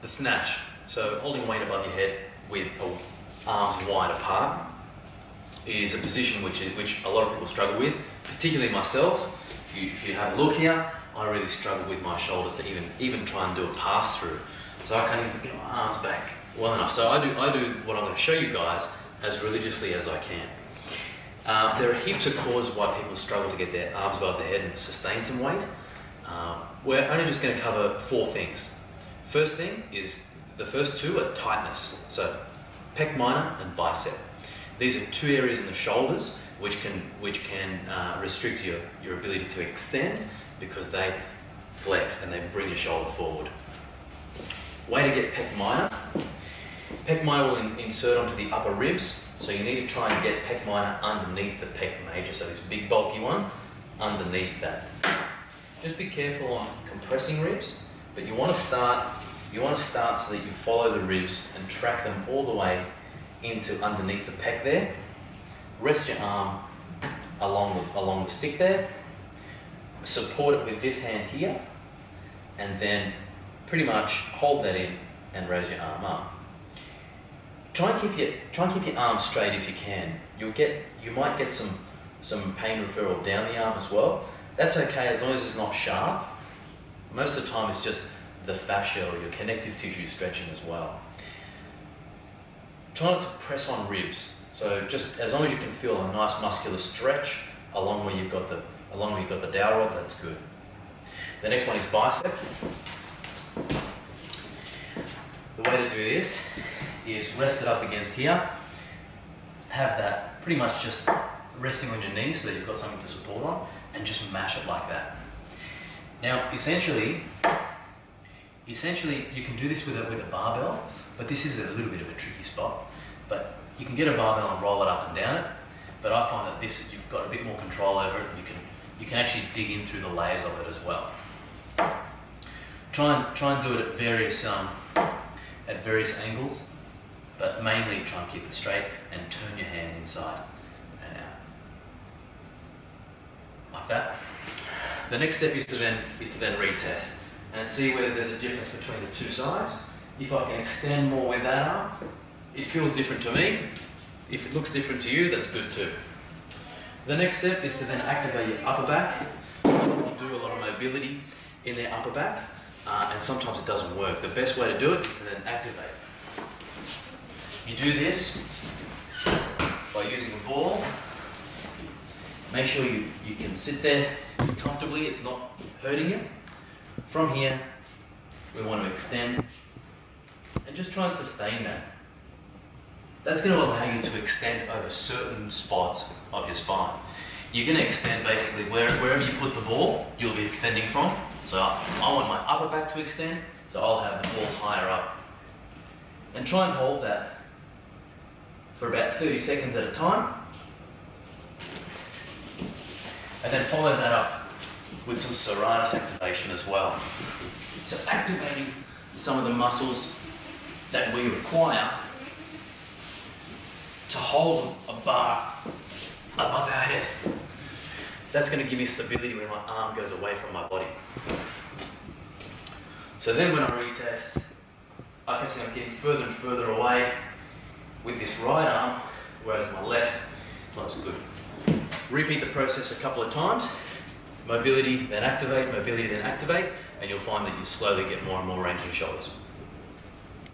snatch, so holding weight above your head with arms wide apart, is a position which a lot of people struggle with, particularly myself. If you have a look here, I really struggle with my shoulders to even try and do a pass through. So I can't even get my arms back well enough. So I do what I'm going to show you guys as religiously as I can. There are heaps of causes why people struggle to get their arms above their head and sustain some weight. We're only just going to cover 4 things. First thing is, the first 2 are tightness. So pec minor and bicep. These are 2 areas in the shoulders which can restrict your ability to extend, because they flex and they bring your shoulder forward. Way to get pec minor. Pec minor will insert onto the upper ribs, so you need to try and get pec minor underneath the pec major, so this big bulky one underneath that. Just be careful on compressing ribs, but you want to start so that you follow the ribs and track them all the way into underneath the pec there. Rest your arm along the stick there. Support it with this hand here, and then pretty much hold that in and raise your arm up. Try and keep your arm straight if you can. You might get some pain referral down the arm as well. That's okay as long as it's not sharp. Most of the time it's just the fascia or your connective tissue stretching as well. Try not to press on ribs. So just as long as you can feel a nice muscular stretch along where you've got the dowel rod, that's good. The next one is bicep. The way to do this is rest it up against here. Have that pretty much just resting on your knees so that you've got something to support on, and just mash it like that. Now, essentially you can do this with a barbell, but this is a little bit of a tricky spot. But you can get a barbell and roll it up and down it, but I find that this, you've got a bit more control over it. You can actually dig in through the layers of it as well. Try and do it at various angles, but mainly try and keep it straight and turn your hand inside and out. Like that. The next step is to then retest and see whether there's a difference between the 2 sides. If I can extend more with that arm, it feels different to me. If it looks different to you, that's good too. The next step is to then activate your upper back. People do a lot of mobility in their upper back, and sometimes it doesn't work. The best way to do it is to then activate. You do this by using a ball. Make sure you can sit there comfortably, it's not hurting you. From here, we want to extend and just try and sustain that. That's going to allow you to extend over certain spots of your spine. You're going to extend basically wherever you put the ball, you'll be extending from. So I want my upper back to extend, so I'll have the ball higher up. And try and hold that for about 30 seconds at a time. And then follow that up with some Serratus activation as well. So activating some of the muscles that we require to hold a bar above our head. That's going to give me stability when my arm goes away from my body. So then when I retest, I can see I'm getting further and further away with this right arm, whereas my left is not so good. Repeat the process a couple of times. Mobility, then activate, and you'll find that you slowly get more and more range in your shoulders.